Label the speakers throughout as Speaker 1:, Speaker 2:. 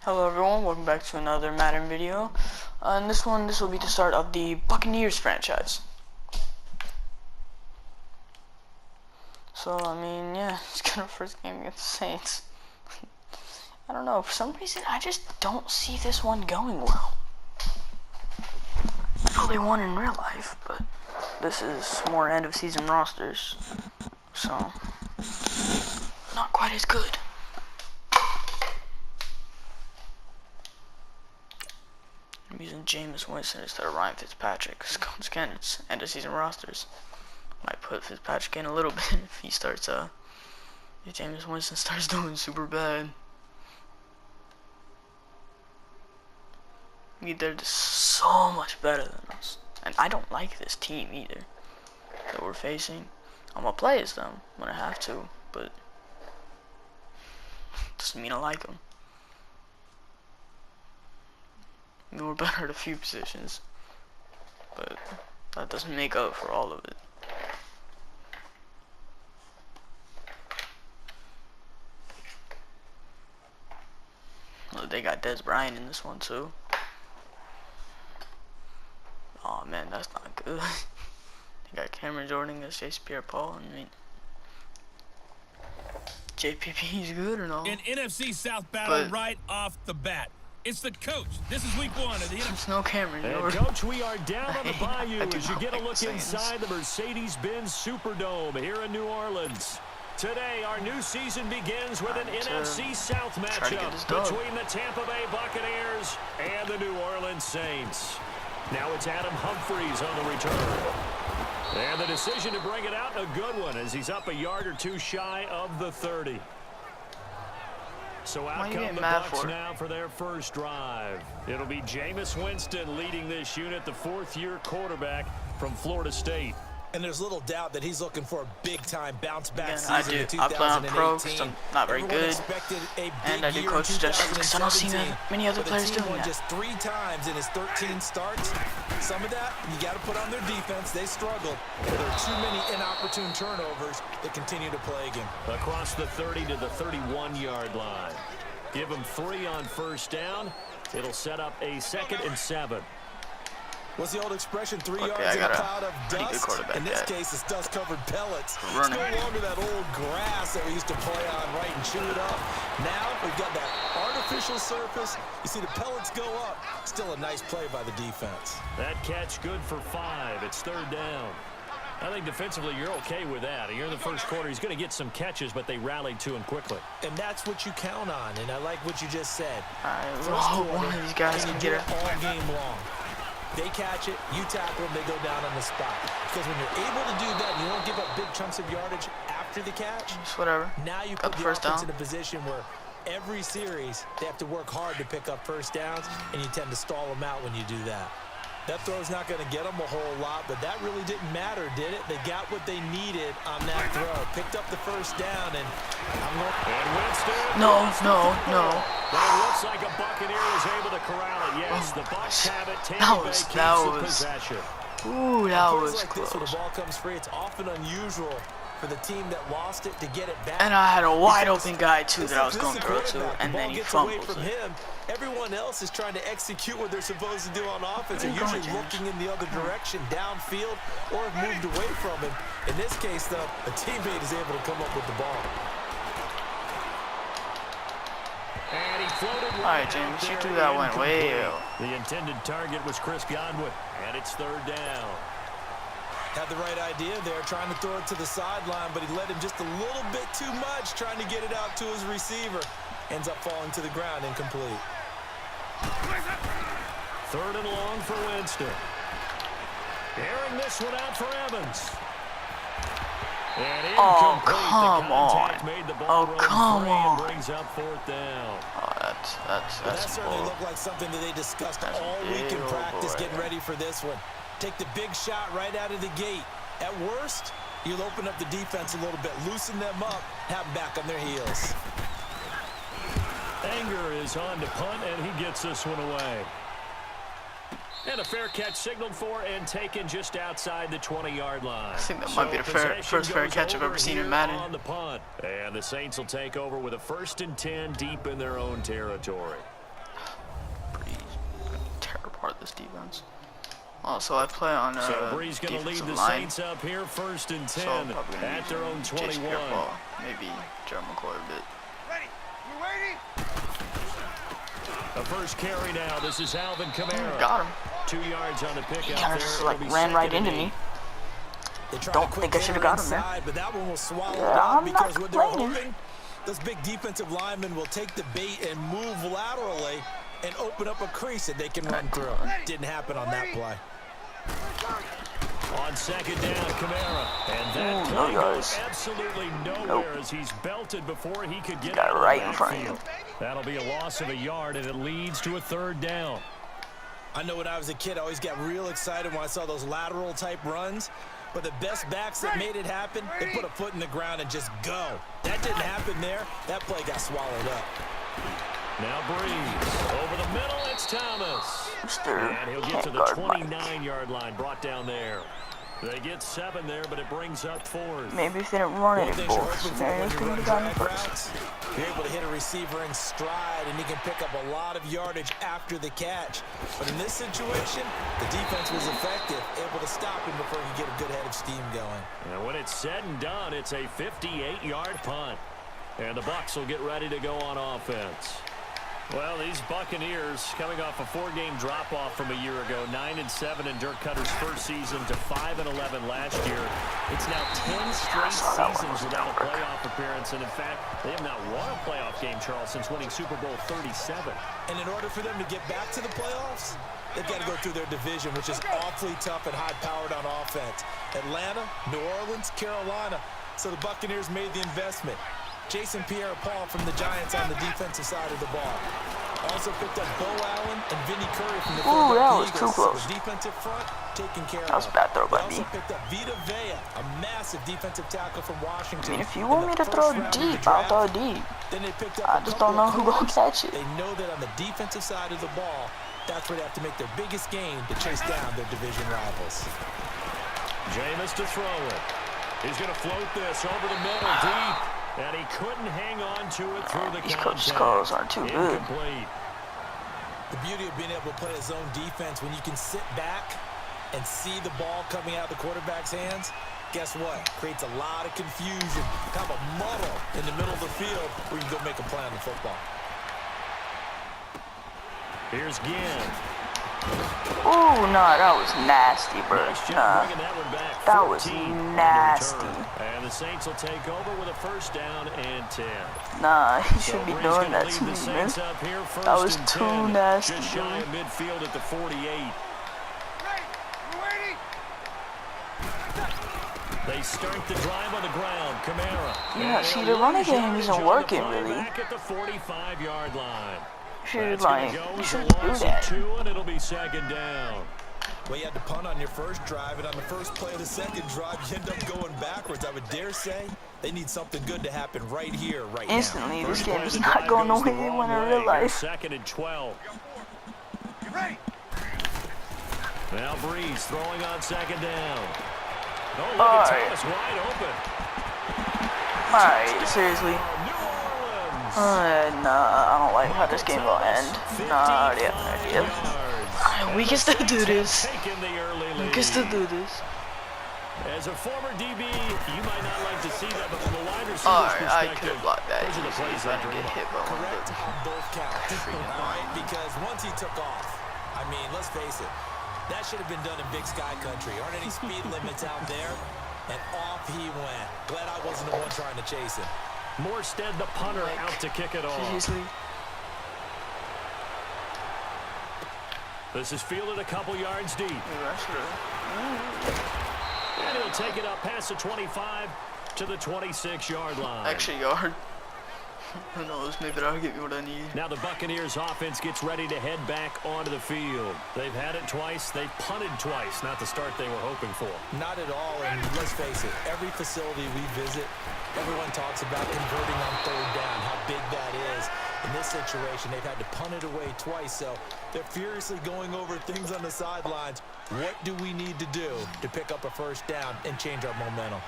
Speaker 1: Hello everyone, welcome back to another Madden video. In this will be the start of the Buccaneers franchise. So, I mean, yeah, it's kind of first game against the Saints. I don't know, for some reason, I just don't see this one going well. I know they won in real life, but this is more end of season rosters, so not quite as good. I'm using Jameis Winston instead of Ryan Fitzpatrick, because again, it's end of season rosters. Might put Fitzpatrick in a little bit if he starts, if Jameis Winston starts doing super bad. They're just so much better than us. And I don't like this team either that we're facing. I'm gonna play as them when I have to, but doesn't mean I like them. We're better at a few positions, but that doesn't make up for all of it. Well, they got Des Bryant in this one too. Oh man, that's not good. They got Cameron Jordan against J.C. Pierre-Paul. I mean, JPP is good or no?
Speaker 2: An NFC South battle right off the bat. It's the coach. This is week one of the NFC.
Speaker 1: There's no Cameron Jordan.
Speaker 3: And coach, we are down on the bayou as you get a look inside the Mercedes-Benz Superdome here in New Orleans. Today, our new season begins with an NFC South matchup between the Tampa Bay Buccaneers and the New Orleans Saints. Now it's Adam Humphries on the return. And the decision to bring it out, a good one, as he's up a yard or two shy of the 30. So out come the Bucs now for their first drive. It'll be Jameis Winston leading this unit, the fourth-year quarterback from Florida State.
Speaker 4: And there's little doubt that he's looking for a big-time bounce-back season
Speaker 1: I do.
Speaker 4: in 2018.
Speaker 1: I play on pro because I'm not very good, and I do coach suggestions because I don't see many other players doing that.
Speaker 4: Just 3 times in his 13 starts. Some of that you got to put on their defense. They struggled. There are too many inopportune turnovers that continue to plague him.
Speaker 3: Across the 30 to the 31-yard line. Give him 3 on first down. It'll set up a 2nd and 7.
Speaker 4: What's the old expression? 3 yards in a cloud of dust. In this case, it's dust-covered pellets. It's no longer that old grass that we used to play on, right, and chew it up. Now we've got that artificial surface. You see the pellets go up. Still a nice play by the defense.
Speaker 3: That catch good for 5. It's 3rd down. I think defensively you're okay with that. You're in the first quarter. He's going to get some catches, but they rallied to him quickly.
Speaker 4: And that's what you count on, and I like what you just said.
Speaker 1: I hope one of these guys can get it
Speaker 4: all game long. They catch it, you tackle them, they go down on the spot. Because when you're able to do that, you don't give up big chunks of yardage after the catch.
Speaker 1: Just whatever.
Speaker 4: Now you put the offense in a position where every series they have to work hard to pick up first downs, and you tend to stall them out when you do that. That throw's not going to get them a whole lot, but that really didn't matter, did it? They got what they needed on that throw. Picked up the first down, and I'm going to...
Speaker 1: No.
Speaker 3: But it looks like a Buccaneer is able to corral it. Yes, the Bucs have it. Tampa Bay keeps the possession.
Speaker 1: Ooh, that was
Speaker 4: close. When the ball comes free, it's often unusual for the team that lost it to get it back.
Speaker 1: And I had a wide open guy too that I was going to throw to, and then he fumbles it.
Speaker 4: Everyone else is trying to execute what they're supposed to do on offense. They're usually looking in the other direction, downfield, or have moved away from him. In this case, though, a teammate is able to come up with the ball.
Speaker 3: And he floated.
Speaker 1: All right, James, you two that went way out.
Speaker 3: The intended target was Chris Godwin, and it's 3rd down.
Speaker 4: Had the right idea there, trying to throw it to the sideline, but he led him just a little bit too much, trying to get it out to his receiver. Ends up falling to the ground, incomplete.
Speaker 3: 3rd and long for Winston. Airing this one out for Evans. And
Speaker 1: oh, come on. Oh, come on.
Speaker 3: Brings up 4th down.
Speaker 1: Oh, that's
Speaker 4: that certainly looked like something that they discussed all week in practice, getting ready for this one. Take the big shot right out of the gate. At worst, you'll open up the defense a little bit, loosen them up, have them back on their heels.
Speaker 3: Anger is on to punt, and he gets this one away. And a fair catch signaled for and taken just outside the 20-yard line. I
Speaker 1: think that might be the first fair catch I've ever seen in Madden.
Speaker 3: On the punt. And the Saints will take over with a 1st and 10 deep in their own territory.
Speaker 1: part of this defense. Also, I play on
Speaker 3: so Bree's going to lead the Saints up here, 1st and 10
Speaker 1: so
Speaker 3: at their own 21.
Speaker 1: Maybe Jerry McCoy a bit.
Speaker 5: Ready? You waiting?
Speaker 3: The first carry now. This is Alvin Kamara.
Speaker 1: Got him.
Speaker 3: 2 yards on the pick
Speaker 1: He
Speaker 3: out
Speaker 1: kind of
Speaker 3: there.
Speaker 1: just like ran right into me. Don't think I should have got him there.
Speaker 4: But that one will swallow
Speaker 1: Yeah, I'm
Speaker 4: because
Speaker 1: not
Speaker 4: what they're
Speaker 1: complaining.
Speaker 4: hoping, those big defensive linemen will take the bait and move laterally and open up a crease that they can run through. Didn't happen on that play.
Speaker 3: On 2nd down, Kamara. And that play
Speaker 1: no
Speaker 3: goes
Speaker 1: guys.
Speaker 3: absolutely nowhere as he's belted before he could get
Speaker 1: Got
Speaker 3: out of
Speaker 1: right
Speaker 3: the
Speaker 1: in front of
Speaker 3: backfield. That'll be a loss of a yard, and it leads to a 3rd down.
Speaker 4: I know when I was a kid, I always got real excited when I saw those lateral type runs. But the best backs that made it happen, they put a foot in the ground and just go. That didn't happen there. That play got swallowed up.
Speaker 3: Now Breeze. Over the middle, it's Thomas. And he'll get to the 29-yard line, brought down there. They get 7 there, but it brings up 4th.
Speaker 1: Maybe if they didn't run it in both scenarios, they would have gotten first.
Speaker 4: You're able to hit a receiver in stride, and he can pick up a lot of yardage after the catch. But in this situation, the defense was effective, able to stop him before he could get a good head of steam going.
Speaker 3: And when it's said and done, it's a 58-yard punt. And the Bucs will get ready to go on offense. Well, these Buccaneers coming off a 4-game drop-off from a year ago, 9-7 in Dirk Cutter's first season to 5-11 last year. It's now 10 straight seasons without a playoff appearance, and in fact, they have not won a playoff game, Charles, since winning Super Bowl 37.
Speaker 4: And in order for them to get back to the playoffs, they've got to go through their division, which is awfully tough and high-powered on offense. Atlanta, New Orleans, Carolina. So the Buccaneers made the investment. Jason Pierre-Paul from the Giants on the defensive side of the ball. Also picked up Bo Allen and Vinny Curry from the
Speaker 1: that was too close.
Speaker 4: The defensive front taken care of.
Speaker 1: That was a bad throw by me.
Speaker 4: Also picked up Vita Vea, a massive defensive tackle from Washington.
Speaker 1: I mean, if you want me to throw deep, I'll throw deep.
Speaker 4: Then they picked up
Speaker 1: I just don't know who gonna catch it.
Speaker 4: They know that on the defensive side of the ball, that's where they have to make their biggest gain to chase down their division rivals.
Speaker 3: Jameis to throw it. He's going to float this over the middle deep. And he couldn't hang on to it through the
Speaker 1: These
Speaker 3: contact.
Speaker 1: coaches' calls aren't too good.
Speaker 3: Incomplete.
Speaker 4: The beauty of being able to play a zone defense when you can sit back and see the ball coming out of the quarterback's hands, guess what? Creates a lot of confusion, kind of a muddle in the middle of the field where you can go make a play on the football.
Speaker 3: Here's Ginn.
Speaker 1: Oh, no, that was nasty, bro.
Speaker 3: Nice job
Speaker 1: Nah,
Speaker 3: bringing that one back.
Speaker 1: that was
Speaker 3: 14 on the
Speaker 1: nasty.
Speaker 3: return. And the Saints will take over with a 1st down and 10.
Speaker 1: Nah, he should be
Speaker 3: Brees
Speaker 1: doing
Speaker 3: gonna
Speaker 1: that
Speaker 3: lead
Speaker 1: to
Speaker 3: the
Speaker 1: me,
Speaker 3: Saints
Speaker 1: man.
Speaker 3: up here,
Speaker 1: That
Speaker 3: 1st
Speaker 1: was
Speaker 3: and
Speaker 1: too
Speaker 3: 10,
Speaker 1: nasty,
Speaker 3: just shy
Speaker 1: dude.
Speaker 3: of midfield at the 48. They start the drive on the ground. Kamara.
Speaker 1: Yeah, see, the running game isn't working, really.
Speaker 3: Back at the 45-yard line.
Speaker 1: Should,
Speaker 3: That's
Speaker 1: like,
Speaker 3: gonna go
Speaker 1: you
Speaker 3: with
Speaker 1: shouldn't
Speaker 3: a
Speaker 1: do
Speaker 3: loss of
Speaker 1: that.
Speaker 3: 2, and it'll be 2nd down.
Speaker 4: Well, you had to punt on your first drive, and on the first play of the second drive, you end up going backwards. I would dare say they need something good to happen right here, right
Speaker 1: Instantly,
Speaker 4: now.
Speaker 1: this
Speaker 3: First
Speaker 1: game
Speaker 3: play of
Speaker 1: is
Speaker 3: the
Speaker 1: not
Speaker 3: drive
Speaker 1: going the
Speaker 3: goes
Speaker 1: way they
Speaker 3: wrong
Speaker 1: want in
Speaker 3: way.
Speaker 1: real life.
Speaker 3: 2nd and 12.
Speaker 5: You ready?
Speaker 3: Now Breeze throwing on 2nd down. Oh, look
Speaker 1: All
Speaker 3: at
Speaker 1: right.
Speaker 3: Thomas wide open.
Speaker 1: Alright, seriously.
Speaker 3: New Orleans.
Speaker 1: Nah, I don't like how this game will end. Nah, I already have an idea. We can still do this.
Speaker 3: Taking the early
Speaker 1: We
Speaker 3: lead.
Speaker 1: can still do this.
Speaker 3: As a former DB, you might not like to see that, but from a wide receiver's
Speaker 1: Alright, I
Speaker 3: perspective,
Speaker 1: could have blocked that.
Speaker 3: those are the plays
Speaker 1: He's
Speaker 3: I
Speaker 1: trying to
Speaker 3: dream
Speaker 1: get
Speaker 3: of.
Speaker 1: hit by one of
Speaker 4: Correct
Speaker 1: them.
Speaker 4: on both counts, all right? Because once he took off, I mean, let's face it, that should have been done in Big Sky Country. Aren't any speed limits out there? And off he went. Glad I wasn't the one trying to chase him.
Speaker 3: Morstead, the punter, out to kick it off.
Speaker 1: Seriously.
Speaker 3: This is fielded a couple yards deep.
Speaker 1: Yeah, that's good.
Speaker 3: And he'll take it up past the 25 to the 26-yard line.
Speaker 1: Extra yard. Who knows? Maybe that'll give me what I need.
Speaker 3: Now the Buccaneers offense gets ready to head back onto the field. They've had it twice. They've punted twice. Not the start they were hoping for.
Speaker 4: Not at all, and let's face it, every facility we visit, everyone talks about converting on 3rd down, how big that is. In this situation, they've had to punt it away twice, so they're furiously going over things on the sidelines. What do we need to do to pick up a 1st down and change our momentum?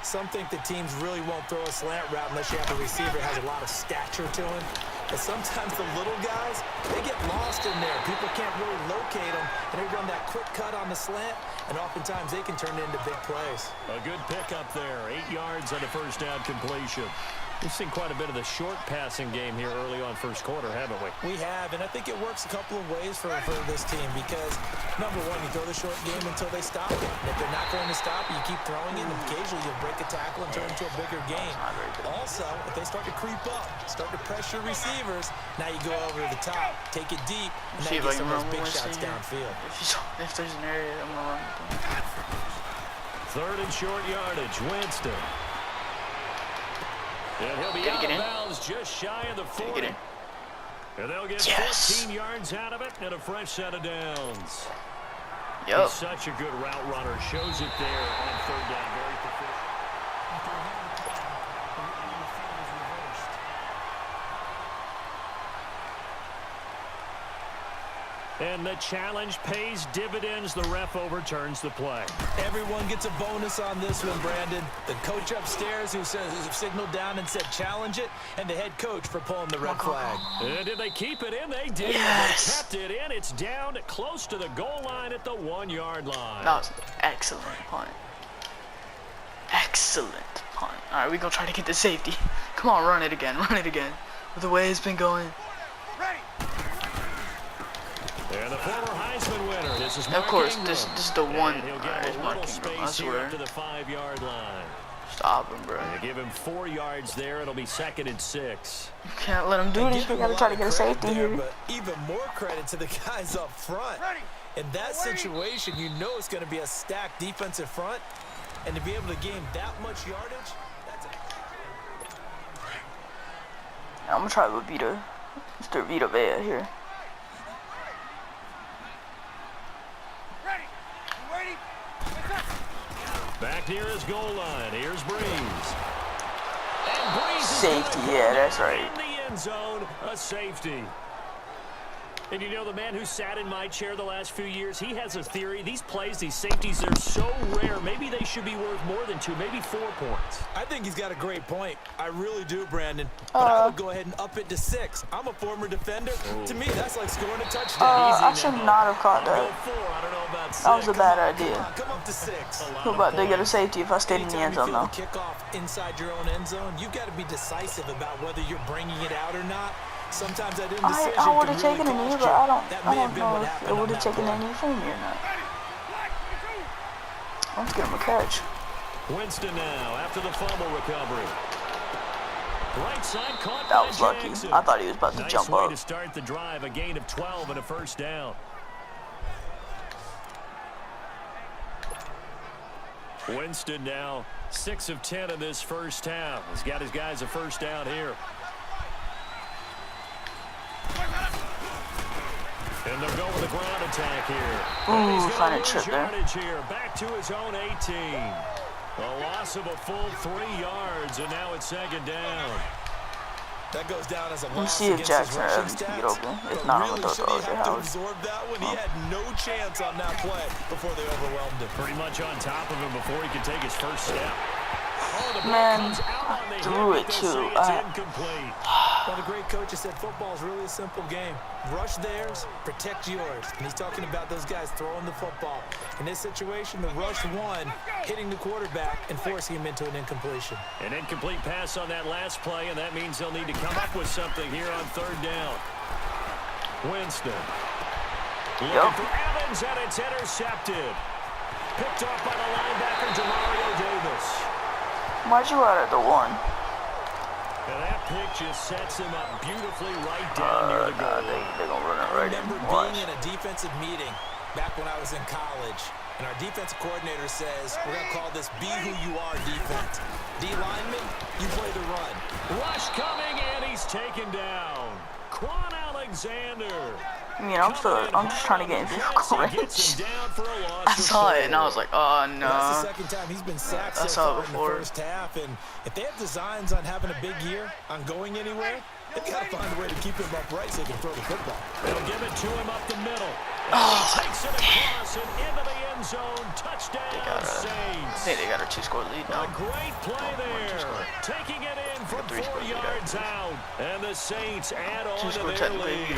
Speaker 4: Some think the teams really won't throw a slant route unless you have a receiver that has a lot of stature to him. And sometimes the little guys, they get lost in there. People can't really locate them, and they run that quick cut on the slant, and oftentimes they can turn it into big plays.
Speaker 3: A good pickup there. 8 yards on the first down completion. We've seen quite a bit of the short passing game here early on first quarter, haven't we?
Speaker 4: We have, and I think it works a couple of ways for this team because, number one, you throw the short game until they stop it. And if they're not going to stop it, you keep throwing it, and occasionally you'll break a tackle and turn it into a bigger game. Also, if they start to creep up, start to pressure receivers, now you go over the top, take it deep, and now you get some of those big shots downfield.
Speaker 1: If there's an area, I'm going to run with them.
Speaker 3: Third and short yardage, Winston. And he'll be out of bounds just shy of the 40. And they'll get 14 yards out of it and a fresh set of downs.
Speaker 1: Yep.
Speaker 3: He's such a good route runner. Shows it there on third down. Very proficient. And the challenge pays dividends. The ref overturns the play.
Speaker 4: Everyone gets a bonus on this one, Brandon. The coach upstairs who signaled down and said challenge it, and the head coach for pulling the red flag.
Speaker 3: And did they keep it in? They did.
Speaker 1: Yes.
Speaker 3: They kept it in. It's down close to the goal line at the 1-yard line.
Speaker 1: That was an excellent punt. Excellent punt. All right, we gonna try to get the safety. Come on, run it again. Run it again. With the way it's been going.
Speaker 5: Ready.
Speaker 3: And the former Heisman winner. This is Mark
Speaker 1: Of course,
Speaker 3: Ingram.
Speaker 1: this is the one.
Speaker 3: And he'll
Speaker 1: Alright,
Speaker 3: get
Speaker 1: it's
Speaker 3: a
Speaker 1: Mark
Speaker 3: little
Speaker 1: Ingram. I
Speaker 3: space here
Speaker 1: swear.
Speaker 3: up to the 5-yard line.
Speaker 1: Stop him, bro.
Speaker 3: They give him 4 yards there. It'll be 2nd and 6.
Speaker 1: Can't let him do this. We gotta try to get a safety here.
Speaker 4: But even more credit to the guys up front.
Speaker 5: Ready.
Speaker 4: In that situation, you know it's going to be a stacked defensive front. And to be able to gain that much yardage, that's a...
Speaker 1: I'm gonna try with Vita. Mr. Vita Vea here.
Speaker 5: Ready. You waiting?
Speaker 3: Back near his goal line. Here's Breeze. And Breeze is
Speaker 1: Safety, yeah, that's right.
Speaker 3: in the end zone, a safety. And you know, the man who sat in my chair the last few years, he has a theory. These plays, these safeties, they're so rare. Maybe they should be worth more than 2, maybe 4 points.
Speaker 4: I think he's got a great point. I really do, Brandon. But I would go ahead and up it to 6. I'm a former defender. To me, that's like scoring a touchdown.
Speaker 1: I should not have caught
Speaker 3: I'll
Speaker 1: that.
Speaker 3: go 4. I don't know about 6.
Speaker 1: That was a bad idea.
Speaker 4: Come up to 6.
Speaker 1: Who about to get a safety if I stayed in the end zone, though?
Speaker 4: Kickoff inside your own end zone, you've got to be decisive about whether you're bringing it out or not. Sometimes that indecision
Speaker 1: I would have
Speaker 4: can
Speaker 1: taken
Speaker 4: really
Speaker 1: a knee,
Speaker 4: cost
Speaker 1: but
Speaker 4: you.
Speaker 1: I don't
Speaker 4: That may have been
Speaker 1: know
Speaker 4: what
Speaker 1: if
Speaker 4: happened
Speaker 1: it
Speaker 4: on
Speaker 1: would have
Speaker 4: that
Speaker 1: taken
Speaker 4: play.
Speaker 1: a knee from me or not.
Speaker 5: Black, you
Speaker 1: Let's get him a catch.
Speaker 3: Winston now after the fumble recovery. Right side caught
Speaker 1: That
Speaker 3: by
Speaker 1: was lucky.
Speaker 3: Jackson.
Speaker 1: I thought he was about to
Speaker 3: Nice
Speaker 1: jump
Speaker 3: way
Speaker 1: up.
Speaker 3: to start the drive, a gain of 12 and a first down. Winston now 6 of 10 in this first half. He's got his guys a first down here. And they'll go with the ground attack here.
Speaker 1: Ooh, find a trip there.
Speaker 3: Here, back to his own 18. A loss of a full 3 yards, and now it's 2nd down.
Speaker 4: That goes down as a
Speaker 1: We'll
Speaker 4: loss
Speaker 1: see if
Speaker 4: against
Speaker 1: Jackson
Speaker 4: his
Speaker 1: or
Speaker 4: rushing
Speaker 1: Evans can
Speaker 4: stats.
Speaker 1: get open. If
Speaker 4: But
Speaker 1: not, I'm
Speaker 4: really,
Speaker 1: gonna
Speaker 4: should
Speaker 1: throw
Speaker 4: he
Speaker 1: it to
Speaker 4: have to
Speaker 1: Howard.
Speaker 4: absorb that one? He had no chance on that play before they overwhelmed him.
Speaker 3: Pretty much on top of him before he could take his first step. Oh, the ball
Speaker 1: Man,
Speaker 3: comes out on the
Speaker 1: I
Speaker 3: hit,
Speaker 1: threw
Speaker 3: but
Speaker 1: it
Speaker 3: they'll
Speaker 1: too.
Speaker 3: say it's incomplete.
Speaker 4: Well, the great coach has said football is really a simple game. Rush theirs, protect yours. And he's talking about those guys throwing the football. In this situation, the rush one, hitting the quarterback and forcing him into an incompletion.
Speaker 3: An incomplete pass on that last play, and that means they'll need to come up with something here on 3rd down. Winston. Looking for Evans, and it's intercepted. Picked off by the linebacker, Demario Davis.
Speaker 1: Why'd you out at the 1?
Speaker 3: And that pick just sets him up beautifully right down near the goal line.
Speaker 1: They're gonna run it
Speaker 4: I
Speaker 1: right
Speaker 4: remember
Speaker 1: in.
Speaker 4: being
Speaker 1: Watch.
Speaker 4: in a defensive meeting back when I was in college, and our defensive coordinator says, we're going to call this be who you are defense. D lineman, you play the run.
Speaker 3: Rush coming, and he's taken down. Quan Alexander.
Speaker 1: I mean, I'm just trying to get in field goal range. I saw it and I was like, oh no.
Speaker 4: That's the second time he's been sacked so
Speaker 1: I saw it
Speaker 4: far in the
Speaker 1: before.
Speaker 4: first half, and if they have designs on having a big year, on going anywhere, They got to find a way to keep him upright so he can throw the football.
Speaker 3: They'll give it to him up the middle. And he takes it across and into the end zone. Touchdown, Saints.
Speaker 1: I think they got a 2-score lead now.
Speaker 3: A great play there. Taking it in from 4 yards out. And the Saints add on to their lead.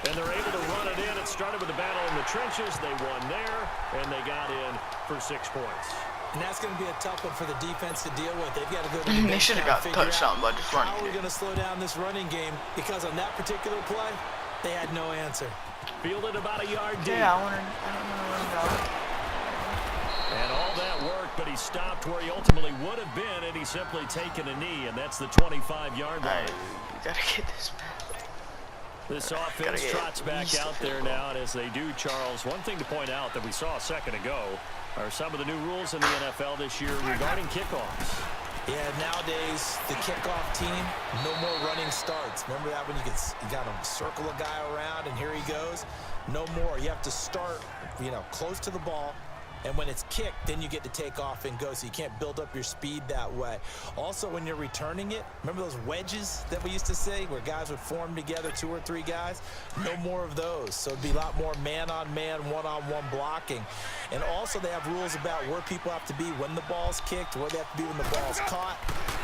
Speaker 3: And they're able to run it in. It started with a battle in the trenches. They won there, and they got in for 6 points.
Speaker 4: And that's going to be a tough one for the defense to deal with. They've got to go to
Speaker 1: They should have got touchdown by just running.
Speaker 4: How are we going to slow down this running game? Because on that particular play, they had no answer.
Speaker 3: Fielded about a yard deep.
Speaker 1: Yeah, I don't want to run it.
Speaker 3: And all that work, but he stopped where he ultimately would have been had he simply taken a knee, and that's the 25-yard line.
Speaker 1: We got to get this back.
Speaker 3: This offense trots back out there now, and as they do, Charles, one thing to point out that we saw a second ago are some of the new rules in the NFL this year regarding kickoffs.
Speaker 4: Yeah, nowadays, the kickoff team, no more running starts. Remember that when you got to circle a guy around, and here he goes? No more. You have to start, close to the ball. And when it's kicked, then you get to take off and go, so you can't build up your speed that way. Also, when you're returning it, remember those wedges that we used to say where guys would form together, 2 or 3 guys? No more of those. So it'd be a lot more man-on-man, one-on-one blocking. And also, they have rules about where people have to be when the ball's kicked, where they have to be when the ball's caught.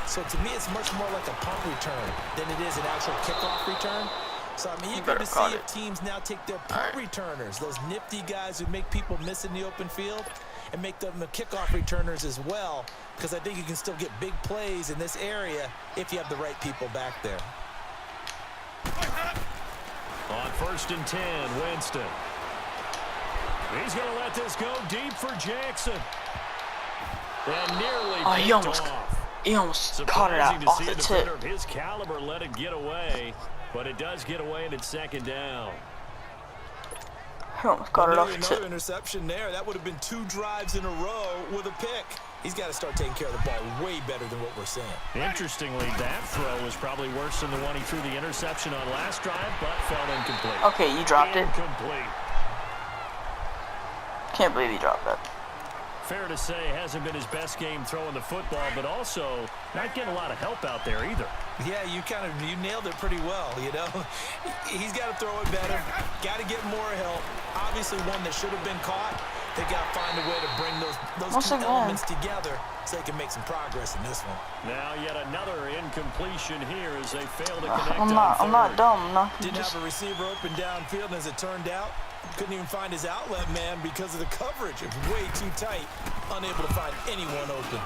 Speaker 4: So to me, it's much more like a punt return than it is an actual kickoff return. So I'm eager to see if teams now take their punt returners, those nifty guys who make people miss in the open field, and make them the kickoff returners as well, because I think you can still get big plays in this area if you have the right people back there.
Speaker 3: On 1st and 10, Winston. He's going to let this go deep for Jackson. And nearly
Speaker 1: he almost caught it out off the tip.
Speaker 3: Of his caliber let it get away. But it does get away, and it's 2nd down.
Speaker 1: He almost got it off the tip.
Speaker 4: Another interception there. That would have been 2 drives in a row with a pick. He's got to start taking care of the ball way better than what we're seeing.
Speaker 3: Interestingly, that throw was probably worse than the one he threw the interception on last drive, but fell incomplete.
Speaker 1: Okay, you dropped it.
Speaker 3: Incomplete.
Speaker 1: Can't believe he dropped that.
Speaker 3: Fair to say, hasn't been his best game throwing the football, but also not getting a lot of help out there either.
Speaker 4: Yeah, you nailed it pretty well, He's got to throw it better, got to get more help. Obviously one that should have been caught. They got to find a way to bring those 2 elements together so they can make some progress in this one.
Speaker 3: Now yet another incompletion here as they fail to connect.
Speaker 1: I'm not dumb.
Speaker 4: Didn't have a receiver open downfield, and as it turned out, couldn't even find his outlet man because of the coverage. It was way too tight, unable to find anyone open.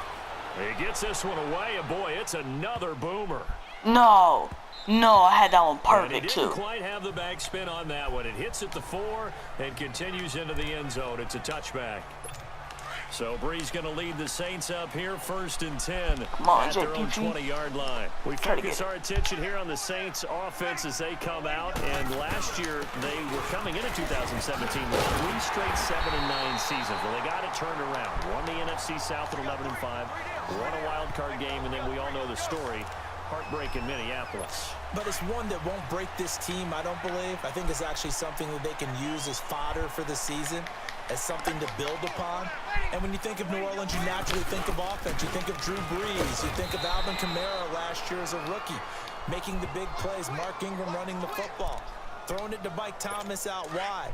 Speaker 3: He gets this one away, and boy, it's another boomer.
Speaker 1: No, I had that one perfect,
Speaker 3: and he
Speaker 1: too.
Speaker 3: didn't quite have the backspin on that one. It hits at the 4 and continues into the end zone. It's a touchback. So Bree's going to lead the Saints up here, 1st and 10 at their own 20-yard line. We focus our attention here on the Saints offense as they come out. And last year, they were coming into 2017 with 3 straight 7-9 seasons. Well, they got it turned around. Won the NFC South at 11-5. Won a wild card game, and then we all know the story. Heartbreak in Minneapolis.
Speaker 4: But it's one that won't break this team, I don't believe. I think it's actually something that they can use as fodder for the season, as something to build upon. And when you think of New Orleans, you naturally think of offense. You think of Drew Brees. You think of Alvin Kamara last year as a rookie, making the big plays. Mark Ingram running the football, throwing it to Mike Thomas out wide.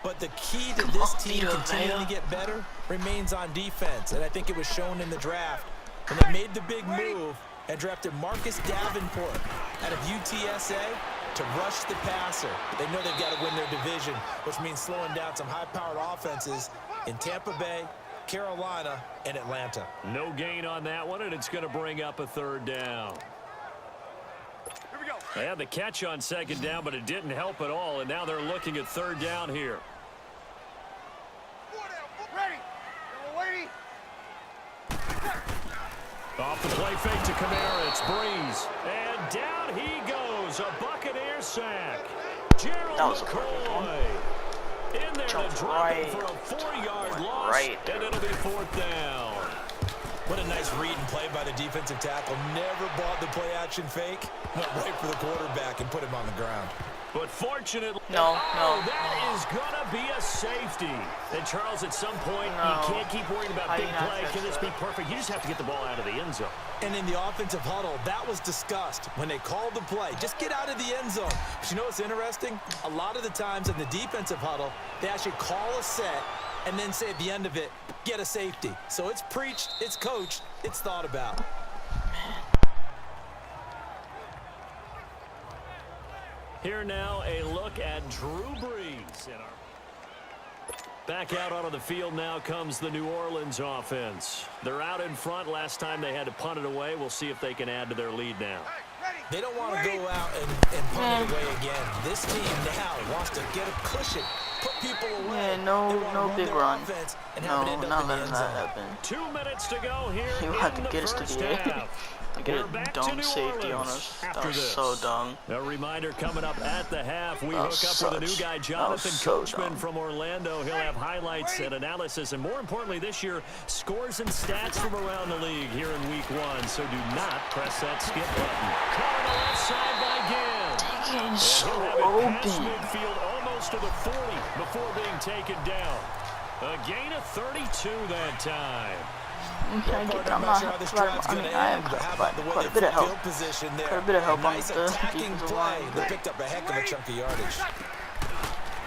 Speaker 4: But the key to this team continuing to get better remains on defense. And I think it was shown in the draft when they made the big move and drafted Marcus Davenport out of UTSA to rush the passer. They know they've got to win their division, which means slowing down some high-powered offenses in Tampa Bay, Carolina, and Atlanta.
Speaker 3: No gain on that one, and it's going to bring up a 3rd down.
Speaker 5: Here we go.
Speaker 3: They had the catch on 2nd down, but it didn't help at all, and now they're looking at 3rd down here.
Speaker 5: Ready. We're waiting.
Speaker 3: Off the play fake to Kamara, it's Brees. And down he goes, a Buccaneer sack. Gerald McCoy in there to drop it for a 4-yard loss, and it'll be 4th down.
Speaker 4: What a nice read and play by the defensive tackle. Never bought the play-action fake. Went right for the quarterback and put him on the ground.
Speaker 3: But fortunately,
Speaker 1: No.
Speaker 3: that is going to be a safety. And Charles, at some point, you can't keep worrying about big play. Can this be perfect? You just have to get the ball out of the end zone.
Speaker 4: And in the offensive huddle, that was discussed when they called the play. Just get out of the end zone. But you know what's interesting? A lot of the times in the defensive huddle, they actually call a set and then say at the end of it, get a safety. So it's preached, it's coached, it's thought about.
Speaker 3: Here now, a look at Drew Brees. Back out onto the field now comes the New Orleans offense. They're out in front. Last time they had to punt it away. We'll see if they can add to their lead now.
Speaker 4: They don't want to go out and punt it away again. This team now wants to get a cushion, put people away.
Speaker 1: Yeah, no big run.
Speaker 4: No,
Speaker 1: not letting that happen.
Speaker 3: 2 minutes to go here.
Speaker 1: He had to get us to the end. Get a dumb safety on us. That was so dumb.
Speaker 3: A reminder coming up at the half. We hook up with a new guy, Jonathan Coachman from Orlando. He'll have highlights and analysis, and more importantly this year, scores and stats from around the league here in week 1. So do not press that skip button. Caught on the left side by Gill.
Speaker 1: Dang, so
Speaker 3: Past
Speaker 1: open.
Speaker 3: midfield almost to the 40 before being taken down. A gain of 32 that time.
Speaker 1: I am providing quite a bit of help. Quite a bit of help on the defensive line.
Speaker 4: They picked up a heck of a chunk of yardage.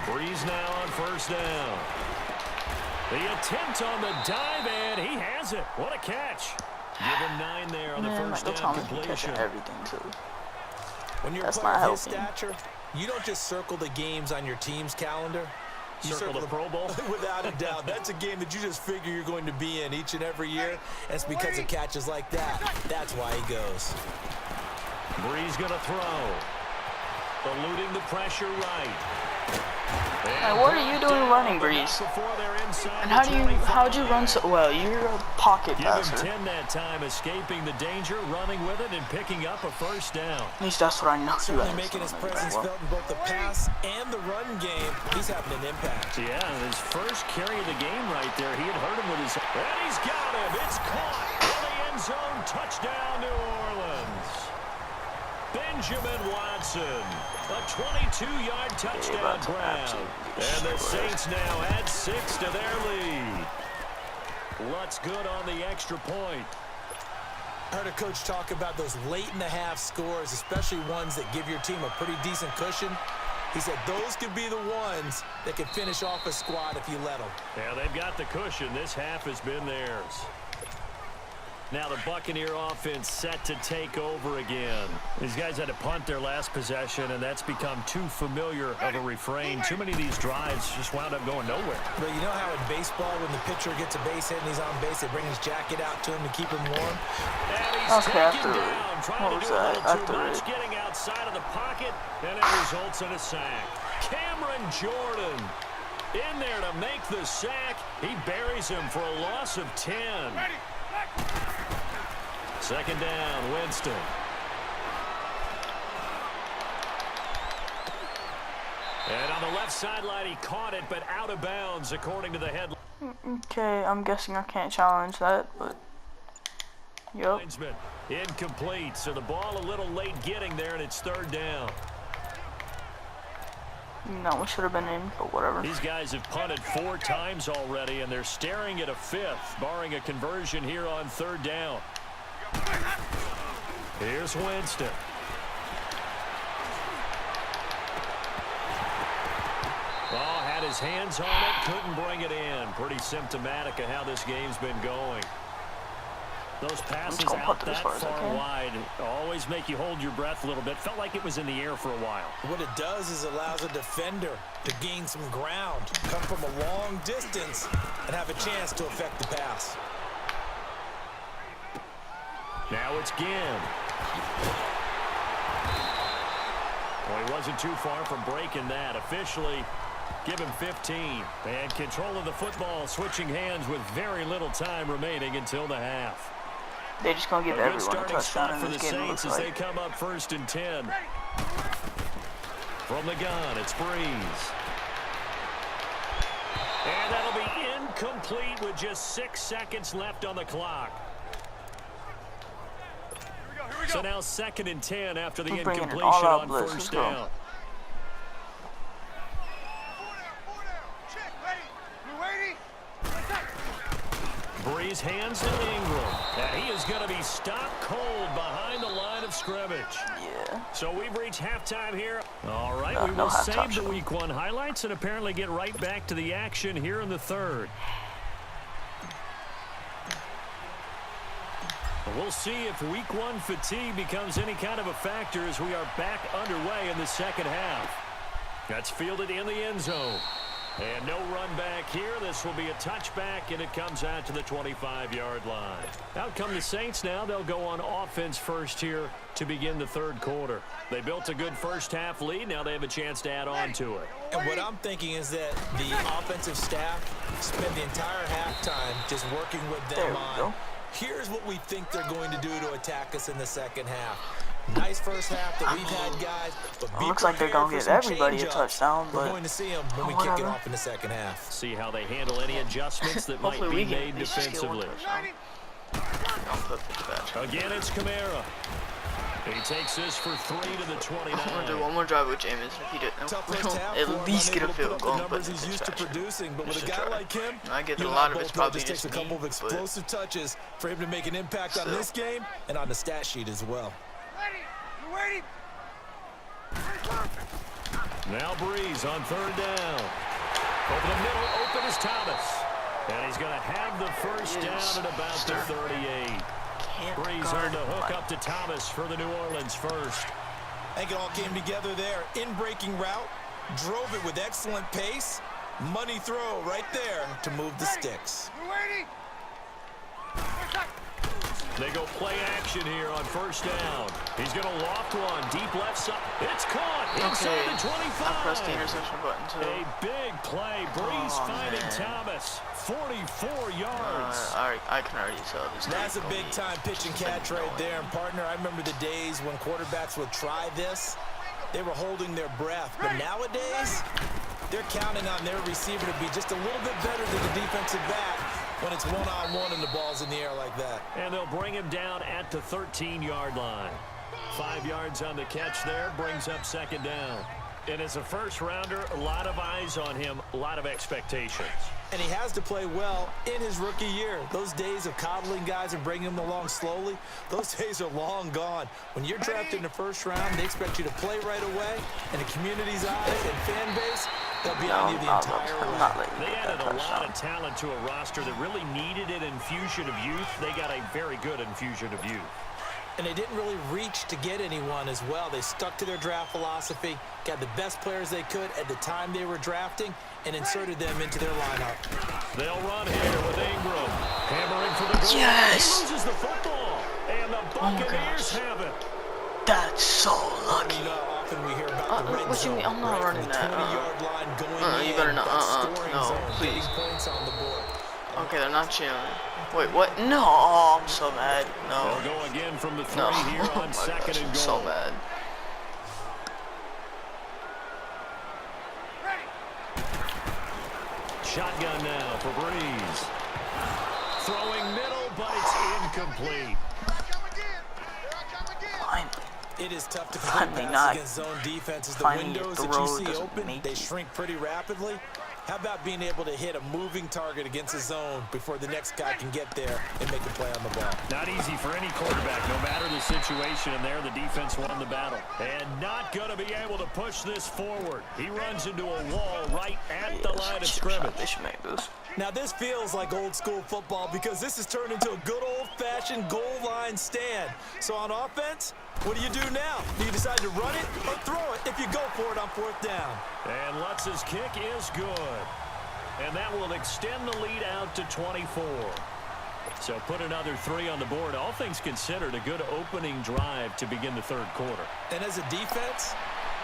Speaker 3: Brees now on first down. The attempt on the dive, and he has it. What a catch. Give him 9 there on the first down completion.
Speaker 1: Everything too.
Speaker 4: When you're a player of his stature, you don't just circle the games on your team's calendar. You
Speaker 3: circle the Pro Bowl?
Speaker 4: Without a doubt. That's a game that you just figure you're going to be in each and every year. And it's because of catches like that. That's why he goes.
Speaker 3: Brees going to throw. Eluding the pressure right.
Speaker 1: Hey, what are you doing running, Brees? And how'd you run so well? You're a pocket passer.
Speaker 3: Give him 10 that time, escaping the danger, running with it, and picking up a first down.
Speaker 1: At least that's what I know.
Speaker 4: Certainly making his presence felt in both the pass and the run game. He's having an impact.
Speaker 3: Yeah, his first carry of the game right there. He had hurt him with his... And he's got him. It's caught. In the end zone. Touchdown, New Orleans. Benjamin Watson. A 22-yard touchdown grab. And the Saints now add 6 to their lead. Lutz good on the extra point.
Speaker 4: I heard a coach talk about those late-in-the-half scores, especially ones that give your team a pretty decent cushion. He said those could be the ones that could finish off a squad if you let them.
Speaker 3: Yeah, they've got the cushion. This half has been theirs. Now the Buccaneer offense set to take over again. These guys had to punt their last possession, and that's become too familiar of a refrain. Too many of these drives just wound up going nowhere.
Speaker 4: But you know how in baseball, when the pitcher gets a base hit and he's on base, they bring his jacket out to him to keep him warm?
Speaker 3: And he's taken down, trying to do a little too much, getting outside of the pocket, and it results in a sack. Cameron Jordan in there to make the sack. He buries him for a loss of 10. Second down, Winston. And on the left sideline, he caught it, but out of bounds, according to the headline.
Speaker 1: Okay, I'm guessing I can't challenge that, but... Yup.
Speaker 3: Incomplete, so the ball a little late getting there, and it's third down.
Speaker 1: No, we should have been in, but whatever.
Speaker 3: These guys have punted 4 times already, and they're staring at a 5th, barring a conversion here on third down. Here's Winston. Oh, had his hands on it, couldn't bring it in. Pretty symptomatic of how this game's been going. Those passes out that far wide always make you hold your breath a little bit. Felt like it was in the air for a while.
Speaker 4: What it does is allows a defender to gain some ground, come from a long distance, and have a chance to affect the pass.
Speaker 3: Now it's Ginn. Well, he wasn't too far from breaking that. Officially, give him 15. And control of the football, switching hands with very little time remaining until the half.
Speaker 1: They're just going to give everyone a touchdown in this game,
Speaker 3: Saints as they come up first and 10. From the gun, it's Brees. And that'll be incomplete with just 6 seconds left on the clock. So now 2nd and 10 after the incompletion on first down. Breeze hands to Ingram. And he is going to be stopped cold behind the line of scrimmage.
Speaker 1: Yeah.
Speaker 3: So we've reached halftime here. All right, we will save the Week 1 highlights and apparently get right back to the action here in the third. We'll see if Week 1 fatigue becomes any kind of a factor as we are back underway in the second half. That's fielded in the end zone. And no run back here. This will be a touchback, and it comes out to the 25-yard line. Out come the Saints now. They'll go on offense first here to begin the third quarter. They built a good first-half lead. Now they have a chance to add on to it.
Speaker 4: And what I'm thinking is that the offensive staff spent the entire halftime just working with them on, here's what we think they're going to do to attack us in the second half. Nice first half that we've had, guys. But
Speaker 1: it looks like they're going to give everybody a touchdown, but
Speaker 4: we're going to see them when we kick it off in the second half.
Speaker 3: See how they handle any adjustments that might be made defensively. Again, it's Kamara. He takes this for 3 to the 29.
Speaker 1: I'm going to do one more drive with Jameis. If he didn't, at least get a field goal. But
Speaker 4: he's used to producing, but with a guy like him,
Speaker 1: I get a lot of it's probably
Speaker 4: just takes a couple of explosive touches for him to make an impact on this game and on the stat sheet as well.
Speaker 5: Waiting.
Speaker 3: Now Breeze on third down. Over the middle, open is Thomas. And he's going to have the first down at about the 38. Breeze earned a hook up to Thomas for the New Orleans first.
Speaker 4: I think it all came together there. In-breaking route, drove it with excellent pace. Money throw right there to move the sticks.
Speaker 3: They go play action here on first down. He's going to loft one. Deep left side. It's caught inside the 25.
Speaker 1: I pressed the interception button, too.
Speaker 3: A big play. Breeze finding Thomas. 44 yards.
Speaker 1: I can already tell this.
Speaker 4: That's a big-time pitch and catch right there. And, partner, I remember the days when quarterbacks would try this. They were holding their breath. But nowadays, they're counting on their receiver to be just a little bit better than the defensive back when it's one-on-one and the ball's in the air like that.
Speaker 3: And they'll bring him down at the 13-yard line. 5 yards on the catch there, brings up second down. And as a first-rounder, a lot of eyes on him, a lot of expectations.
Speaker 4: And he has to play well in his rookie year. Those days of coddling guys and bringing them along slowly, those days are long gone. When you're drafted in the first round, they expect you to play right away. And the community's eyes and fan base, they'll be on you the entire way.
Speaker 3: They added a lot of talent to a roster that really needed an infusion of youth. They got a very good infusion of youth.
Speaker 4: And they didn't really reach to get anyone as well. They stuck to their draft philosophy, got the best players they could at the time they were drafting, and inserted them into their lineup.
Speaker 3: They'll run here with Ingram. Hammering for the goal.
Speaker 1: Yes!
Speaker 3: He loses the football. And the Buccaneers have it.
Speaker 1: That's so lucky.
Speaker 4: You know how often we hear about the red
Speaker 1: what you
Speaker 4: zone,
Speaker 1: mean? I'm not running
Speaker 4: the
Speaker 1: that.
Speaker 4: 20-yard line going
Speaker 1: You better not.
Speaker 4: scoring
Speaker 1: No,
Speaker 4: zone,
Speaker 1: please.
Speaker 4: getting points on the board.
Speaker 1: Okay, they're not chilling. Wait, what? No, I'm so mad. No.
Speaker 3: They'll go again from the 3
Speaker 1: No.
Speaker 3: here
Speaker 1: Oh
Speaker 3: on
Speaker 1: my
Speaker 3: second
Speaker 1: gosh,
Speaker 3: and
Speaker 1: I'm
Speaker 3: goal.
Speaker 1: so mad.
Speaker 3: Shotgun now for Breeze. Throwing middle, but it's incomplete.
Speaker 1: Finally.
Speaker 4: It is tough to complete
Speaker 1: Finally
Speaker 4: passes
Speaker 1: not.
Speaker 4: against zone defenses. The
Speaker 1: Finally,
Speaker 4: windows
Speaker 1: the
Speaker 4: that you
Speaker 1: road
Speaker 4: see
Speaker 1: doesn't
Speaker 4: open,
Speaker 1: make
Speaker 4: they
Speaker 1: it.
Speaker 4: shrink pretty rapidly. How about being able to hit a moving target against a zone before the next guy can get there and make a play on the ball?
Speaker 3: Not easy for any quarterback, no matter the situation, and there the defense won the battle. And not going to be able to push this forward. He runs into a wall right at the line of scrimmage.
Speaker 1: They should make this.
Speaker 4: Now this feels like old school football because this has turned into a good old-fashioned goal line stand. So on offense, what do you do now? Do you decide to run it or throw it if you go for it on fourth down?
Speaker 3: And Lutz's kick is good. And that will extend the lead out to 24. So put another 3 on the board. All things considered, a good opening drive to begin the third quarter.
Speaker 4: And as a defense,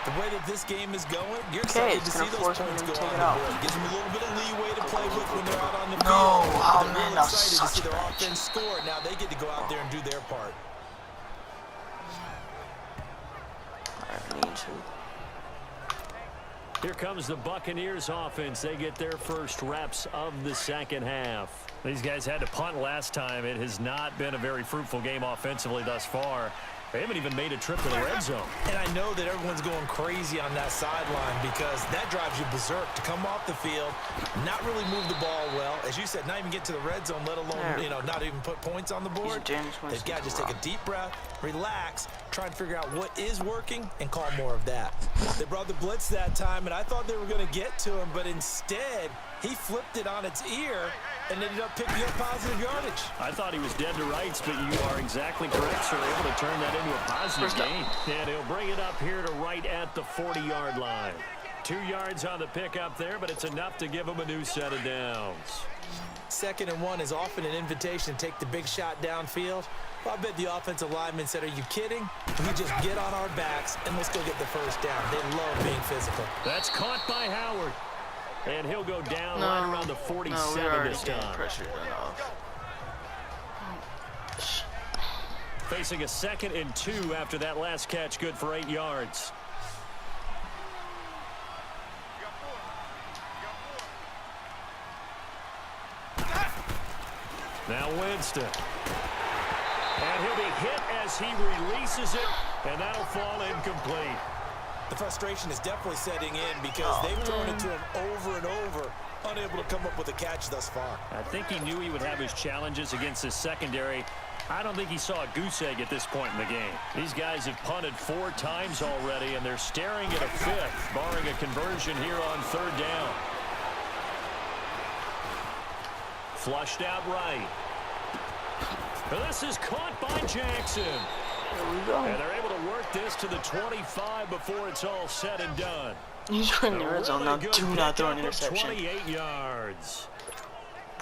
Speaker 4: the way that this game is going, you're excited to see those points go on the board. Gives them a little bit of leeway to play with when they're out on the field.
Speaker 1: Oh, man,
Speaker 4: really
Speaker 1: that was
Speaker 4: excited to see
Speaker 1: such
Speaker 4: their
Speaker 1: a
Speaker 4: offense score. Now they get to go out there and do their part.
Speaker 1: I need to.
Speaker 3: Here comes the Buccaneers offense. They get their first reps of the second half. These guys had to punt last time. It has not been a very fruitful game offensively thus far. They haven't even made a trip to the red zone.
Speaker 4: And I know that everyone's going crazy on that sideline because that drives you berserk to come off the field, not really move the ball well. As you said, not even get to the red zone, let alone, not even put points on the board. They've got to just take a deep breath, relax, try and figure out what is working and call more of that. They brought the blitz that time, and I thought they were going to get to him, but instead he flipped it on its ear and ended up picking up positive yardage.
Speaker 3: I thought he was dead to rights, but you are exactly correct, sir. Able to turn that into a positive gain. And he'll bring it up here to right at the 40-yard line. 2 yards on the pickup there, but it's enough to give him a new set of downs.
Speaker 4: 2nd and 1 is often an invitation to take the big shot downfield. Well, I bet the offensive lineman said, are you kidding? We just get on our backs and let's go get the first down. They love being physical.
Speaker 3: That's caught by Howard. And he'll go down right around the 47 this time.
Speaker 1: Pressured enough.
Speaker 3: Facing a 2nd and 2 after that last catch, good for 8 yards. Now Winston. And he'll be hit as he releases it, and that'll fall incomplete.
Speaker 4: The frustration is definitely setting in because they've thrown it to him over and over, unable to come up with a catch thus far.
Speaker 3: I think he knew he would have his challenges against his secondary. I don't think he saw a goose egg at this point in the game. These guys have punted 4 times already, and they're staring at a 5th, barring a conversion here on 3rd down. Flushed out right. This is caught by Jackson.
Speaker 1: There we go.
Speaker 3: And they're able to work this to the 25 before it's all said and done.
Speaker 1: He's in the red zone now. Do not throw an interception.
Speaker 3: 28 yards.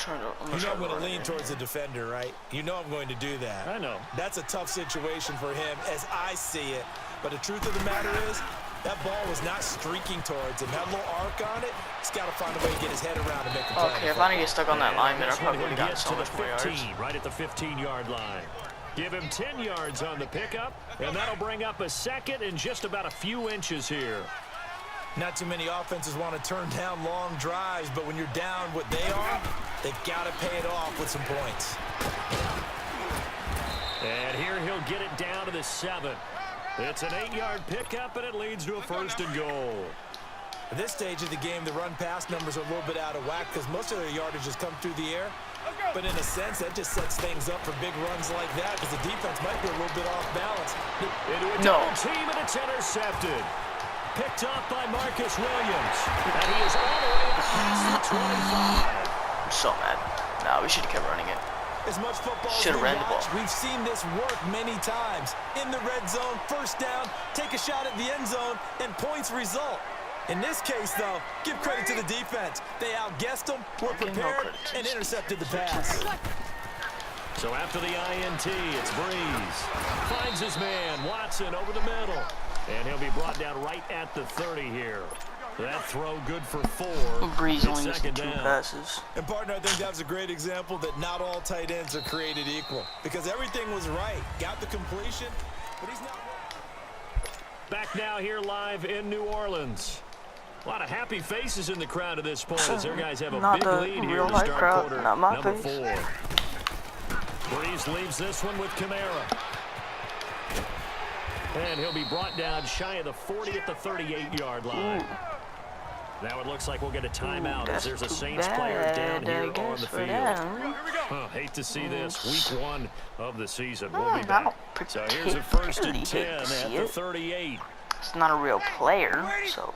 Speaker 4: You know I'm going to lean towards the defender, right? You know I'm going to do that.
Speaker 3: I know.
Speaker 4: That's a tough situation for him as I see it. But the truth of the matter is, that ball was not streaking towards him. That little arc on it, he's got to find a way to get his head around and make a play.
Speaker 1: Okay, if I didn't get stuck on that lineman, I probably would have gotten so much more yards.
Speaker 3: Right at the 15-yard line. Give him 10 yards on the pickup, and that'll bring up a 2nd and just about a few inches here.
Speaker 4: Not too many offenses want to turn down long drives, but when you're down what they are, they've got to pay it off with some points.
Speaker 3: And here he'll get it down to the 7. It's an 8-yard pickup, and it leads to a 1st and goal.
Speaker 4: At this stage of the game, the run-pass numbers are a little bit out of whack because most of their yardage has come through the air. But in a sense, that just sets things up for big runs like that because the defense might be a little bit off balance.
Speaker 3: Into a double team, and it's intercepted. Picked up by Marcus Williams. And he is all the way past the 25.
Speaker 1: I'm so mad. No, we should have kept running it.
Speaker 4: As much football
Speaker 1: as we
Speaker 4: watch,
Speaker 1: the ball.
Speaker 4: We've seen this work many times. In the red zone, 1st down, take a shot at the end zone, and points result. In this case, though, give credit to the defense. They outguessed them, were prepared, and intercepted the pass.
Speaker 3: So after the INT, it's Breeze. Finds his man, Watson, over the middle. And he'll be brought down right at the 30 here. That throw good for 4.
Speaker 1: Breeze only used 2 passes.
Speaker 4: And partner, I think that was a great example that not all tight ends are created equal. Because everything was right. Got the completion, but he's not.
Speaker 3: Back now here live in New Orleans. A lot of happy faces in the crowd at this point as their guys have a big lead here to start quarter number 4. Breeze leaves this one with Kamara. And he'll be brought down shy of the 40 at the 38-yard line.
Speaker 1: Ooh.
Speaker 3: Now it looks like we'll get a timeout as there's a Saints player down here on the field. Hate to see this. Week 1 of the season. We'll be back. So here's a 1st and 10 at the 38.
Speaker 1: It's not a real player, so.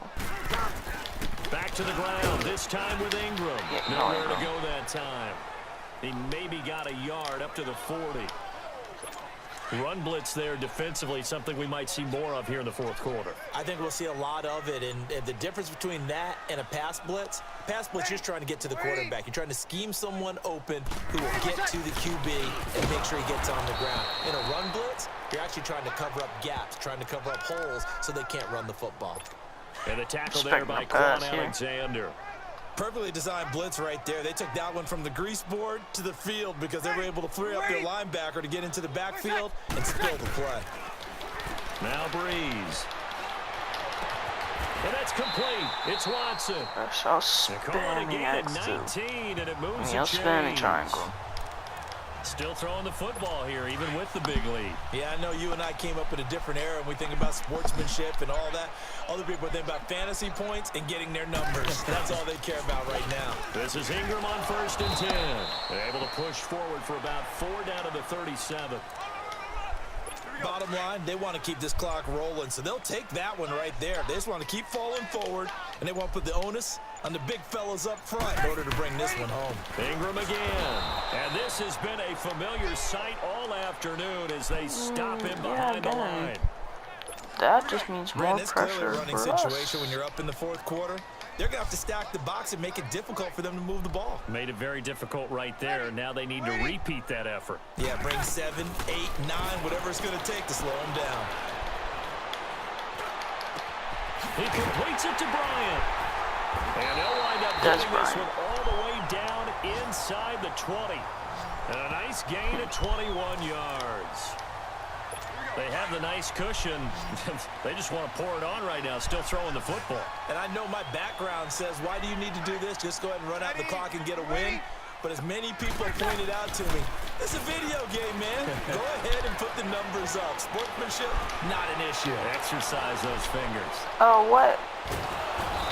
Speaker 3: Back to the ground, this time with Ingram. Nowhere to go that time. He maybe got a yard up to the 40. Run blitz there defensively, something we might see more of here in the 4th quarter.
Speaker 4: I think we'll see a lot of it, and the difference between that and a pass blitz, you're just trying to get to the quarterback. You're trying to scheme someone open who will get to the QB and make sure he gets on the ground. In a run blitz, you're actually trying to cover up gaps, trying to cover up holes so they can't run the football.
Speaker 3: And the tackle there by Quan Alexander.
Speaker 4: Perfectly designed blitz right there. They took that one from the grease board to the field because they were able to free up their linebacker to get into the backfield and spill the play.
Speaker 3: Now Breeze. And that's complete. It's Watson.
Speaker 1: That's all spinning
Speaker 3: at 19, and it moves
Speaker 1: spinning triangle.
Speaker 3: Still throwing the football here, even with the big lead.
Speaker 4: Yeah, I know you and I came up in a different era, and we think about sportsmanship and all that. Other people think about fantasy points and getting their numbers. That's all they care about right now.
Speaker 3: This is Ingram on 1st and 10. They're able to push forward for about 4 down to the 37.
Speaker 4: Bottom line, they want to keep this clock rolling, so they'll take that one right there. They just want to keep falling forward, and they want to put the onus on the big fellas up front in order to bring this one home.
Speaker 3: Ingram again. And this has been a familiar sight all afternoon as they stop him behind the line.
Speaker 1: That just means more
Speaker 4: Brandon, it's
Speaker 1: pressure
Speaker 4: clearly a running
Speaker 1: for
Speaker 4: situation
Speaker 1: us.
Speaker 4: when you're up in the 4th quarter. They're going to have to stack the box and make it difficult for them to move the ball.
Speaker 3: Made it very difficult right there. Now they need to repeat that effort.
Speaker 4: Yeah, bring 7, 8, 9, whatever it's going to take to slow them down.
Speaker 3: He completes it to Bryant. And they'll wind up getting this one all the way down inside the 20. And a nice gain of 21 yards. They have the nice cushion. They just want to pour it on right now, still throwing the football.
Speaker 4: And I know my background says, why do you need to do this? Just go ahead and run out the clock and get a win. But as many people pointed out to me, it's a video game, man. Go ahead and put the numbers up. Sportsmanship, not an issue.
Speaker 3: Exercise those fingers.
Speaker 1: Oh, what?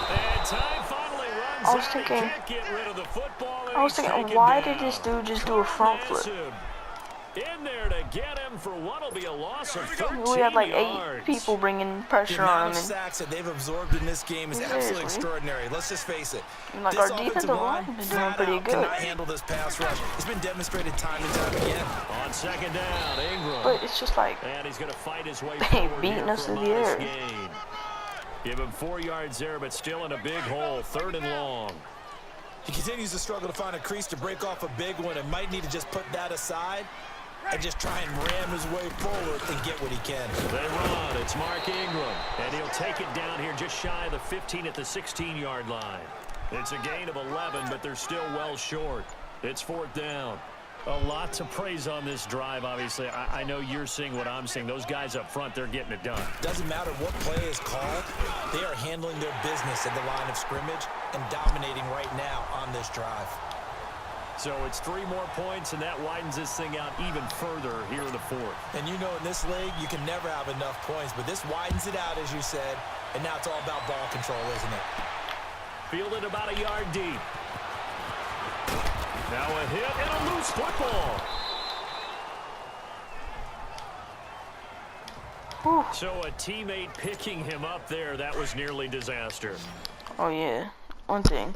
Speaker 3: And time finally runs
Speaker 1: I was
Speaker 3: out.
Speaker 1: thinking,
Speaker 3: He can't get rid of the football.
Speaker 1: I was thinking, why did this dude just do a front flip?
Speaker 3: In there to get him for what'll be a loss of 13
Speaker 1: We had like 8
Speaker 3: yards.
Speaker 1: people bringing
Speaker 4: The
Speaker 1: pressure
Speaker 4: amount
Speaker 1: on
Speaker 4: of
Speaker 1: him.
Speaker 4: sacks that they've absorbed in this game is absolutely extraordinary. Let's just face it.
Speaker 1: Like,
Speaker 4: This
Speaker 1: our
Speaker 4: offensive
Speaker 1: defensive
Speaker 4: line
Speaker 1: line is doing
Speaker 4: flat
Speaker 1: pretty
Speaker 4: out
Speaker 1: good.
Speaker 4: cannot handle this pass rush. It's been demonstrated time and time again.
Speaker 3: On 2nd down, Ingram.
Speaker 1: But it's just like,
Speaker 3: And he's going to fight his way
Speaker 1: they
Speaker 3: forward
Speaker 1: beating
Speaker 3: here
Speaker 1: us
Speaker 3: for a
Speaker 1: in the
Speaker 3: modest
Speaker 1: air.
Speaker 3: gain. Give him 4 yards there, but still in a big hole. 3rd and long.
Speaker 4: He continues to struggle to find a crease to break off a big one and might need to just put that aside and just try and ram his way forward and get what he can.
Speaker 3: They run. It's Mark Ingram. And he'll take it down here just shy of the 15 at the 16-yard line. It's a gain of 11, but they're still well short. It's 4th down. A lot to praise on this drive, obviously. I know you're seeing what I'm seeing. Those guys up front, they're getting it done.
Speaker 4: Doesn't matter what play is called. They are handling their business at the line of scrimmage and dominating right now on this drive.
Speaker 3: So it's 3 more points, and that widens this thing out even further here in the 4th.
Speaker 4: And you know in this league, you can never have enough points, but this widens it out, as you said, and now it's all about ball control, isn't it?
Speaker 3: Fielded about a yard deep. Now a hit and a loose football.
Speaker 1: whew.
Speaker 3: So a teammate picking him up there, that was nearly disaster.
Speaker 1: Oh yeah, one thing,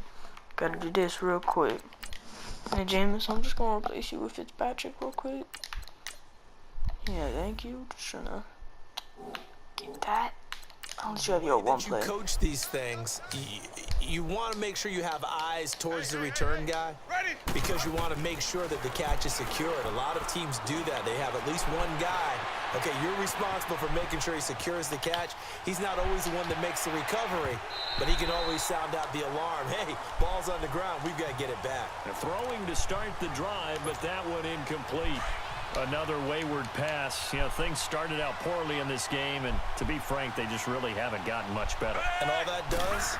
Speaker 1: gotta do this real quick. Hey James, I'm just gonna replace you with Fitzpatrick real quick. Yeah, thank you. Just trying to get that. I'll let you have your one play.
Speaker 4: You coach these things. You want to make sure you have eyes towards the return guy because you want to make sure that the catch is secured. A lot of teams do that. They have at least one guy. Okay, you're responsible for making sure he secures the catch. He's not always the one that makes the recovery, but he can always sound out the alarm. Hey, ball's on the ground. We've got to get it back.
Speaker 3: Throwing to start the drive, but that one incomplete. Another wayward pass. You know, things started out poorly in this game, and to be frank, they just really haven't gotten much better.
Speaker 4: And all that does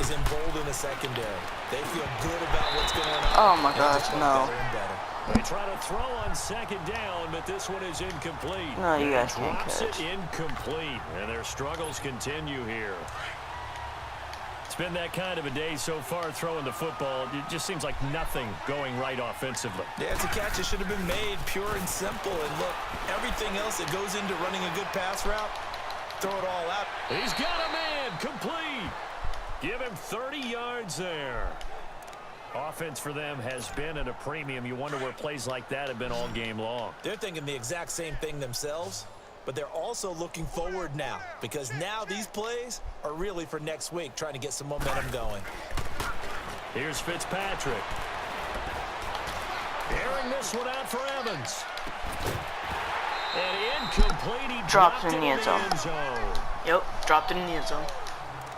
Speaker 4: is embolden the secondary. They feel good about what's going on.
Speaker 1: Oh my gosh, no.
Speaker 4: Better and better.
Speaker 3: They try to throw on 2nd down, but this one is incomplete.
Speaker 1: No, you guys can't
Speaker 3: Drops
Speaker 1: catch.
Speaker 3: it incomplete, and their struggles continue here. It's been that kind of a day so far throwing the football. It just seems like nothing going right offensively.
Speaker 4: Yeah, it's a catch that should have been made pure and simple. And look, everything else that goes into running a good pass route, throw it all out.
Speaker 3: He's got a man complete. Give him 30 yards there. Offense for them has been at a premium. You wonder where plays like that have been all game long.
Speaker 4: They're thinking the exact same thing themselves, but they're also looking forward now because now these plays are really for next week, trying to get some momentum going.
Speaker 3: Here's Fitzpatrick. Airing this one out for Evans. And incomplete. He
Speaker 1: Dropped it in the end zone.
Speaker 3: zone.
Speaker 1: Yep, dropped it in the end zone.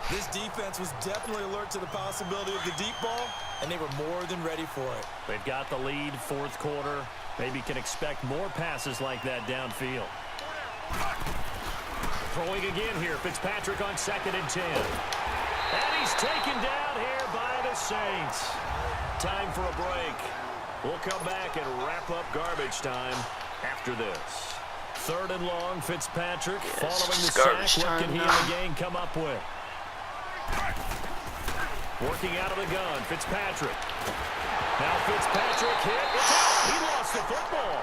Speaker 4: This defense was definitely alert to the possibility of the deep ball, and they were more than ready for it.
Speaker 3: They've got the lead, 4th quarter. Maybe can expect more passes like that downfield. Throwing again here, Fitzpatrick on 2nd and 10. And he's taken down here by the Saints. Time for a break. We'll come back and wrap up garbage time after this. 3rd and long, Fitzpatrick following the sack. What can he and the gang come up with? Working out of the gun, Fitzpatrick. Now Fitzpatrick hit. It's out. He lost the football.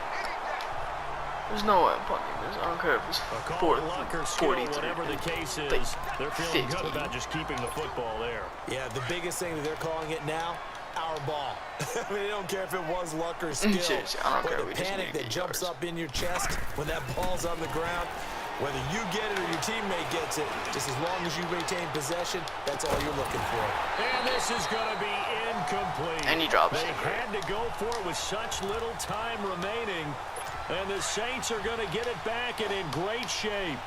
Speaker 1: There's no way I'm punting this. I don't care if it's 43.
Speaker 3: Whatever the case is, they're feeling
Speaker 1: 15.
Speaker 3: good about just keeping the football there.
Speaker 4: Yeah, the biggest thing that they're calling it now, our ball. I mean, they don't care if it was luck or skill.
Speaker 1: Seriously, I don't care.
Speaker 4: The panic that jumps up in your chest when that ball's on the ground, whether you get it or your teammate gets it, just as long as you retain possession, that's all you're looking for.
Speaker 3: And this is going to be incomplete.
Speaker 1: And he drops
Speaker 3: They
Speaker 1: it.
Speaker 3: had to go for it with such little time remaining. And the Saints are going to get it back and in great shape.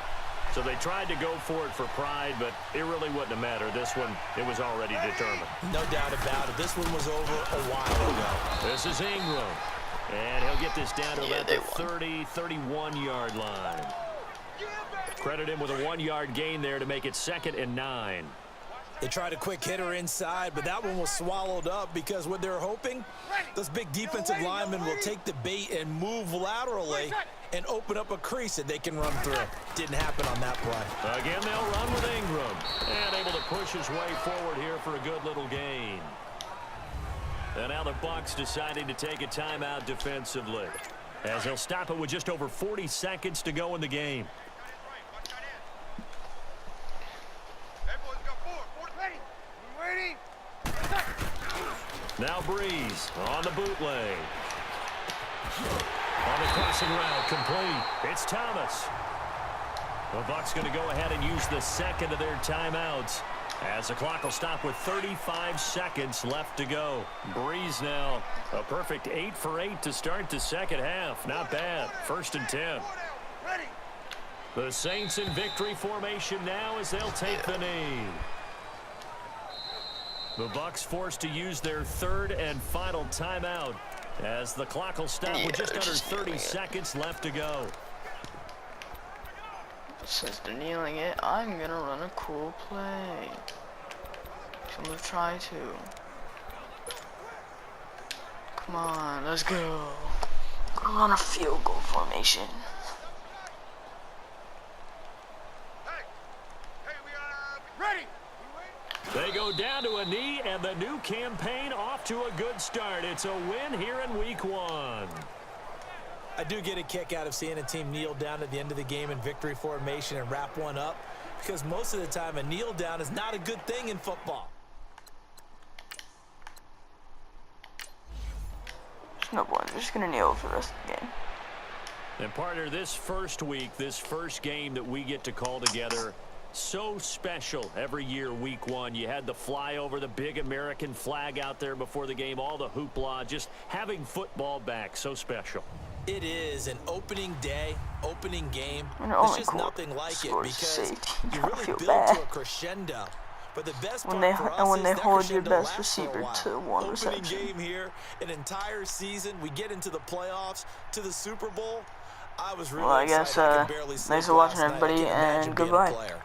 Speaker 3: So they tried to go for it for pride, but it really wouldn't have mattered. This one, it was already determined.
Speaker 4: No doubt about it. This one was over a while ago.
Speaker 3: This is Ingram. And he'll get this down to about the 30, 31-yard line. Credit him with a 1-yard gain there to make it 2nd and 9.
Speaker 4: They tried a quick hitter inside, but that one was swallowed up because what they're hoping, those big defensive linemen will take the bait and move laterally and open up a crease that they can run through. Didn't happen on that play.
Speaker 3: Again, they'll run with Ingram. And able to push his way forward here for a good little gain. And now the Bucs deciding to take a timeout defensively, as they'll stop it with just over 40 seconds to go in the game. Now Breeze on the bootleg. On the crossing route, complete. It's Thomas. The Bucs going to go ahead and use the second of their timeouts, as the clock will stop with 35 seconds left to go. Breeze now a perfect 8 for 8 to start the second half. Not bad. 1st and 10. The Saints in victory formation now as they'll take the knee. The Bucs forced to use their 3rd and final timeout, as the clock will stop with just under 30 seconds left to go.
Speaker 1: Since they're kneeling it, I'm gonna run a cool play. So I'm gonna try to. Come on, let's go. Go on a field goal formation.
Speaker 3: They go down to a knee, and the new campaign off to a good start. It's a win here in Week 1.
Speaker 4: I do get a kick out of seeing a team kneel down at the end of the game in victory formation and wrap one up, because most of the time a kneel down is not a good thing in football.
Speaker 1: No point. They're just gonna kneel for the rest of the game.
Speaker 3: And partner, this first week, this first game that we get to call together, so special every year, Week 1. You had the flyover, the big American flag out there before the game, all the hoopla, just having football back, so special.
Speaker 4: It is an opening day, opening game.
Speaker 1: There's
Speaker 4: just nothing like it because you really build
Speaker 1: bad.
Speaker 4: to a crescendo. But the best
Speaker 1: when
Speaker 4: part for us
Speaker 1: when
Speaker 4: is
Speaker 1: they
Speaker 4: that
Speaker 1: hold your
Speaker 4: crescendo
Speaker 1: best
Speaker 4: lasts for a
Speaker 1: receiver
Speaker 4: while.
Speaker 1: to one
Speaker 4: Opening
Speaker 1: reception.
Speaker 4: game here, an entire season, we get into the playoffs, to the Super Bowl. I was really
Speaker 1: Well, I guess
Speaker 4: excited. I could barely sleep
Speaker 1: thanks for watching,
Speaker 4: last night. I
Speaker 1: everybody,
Speaker 4: can't imagine
Speaker 1: and
Speaker 4: being a
Speaker 1: goodbye.
Speaker 4: player.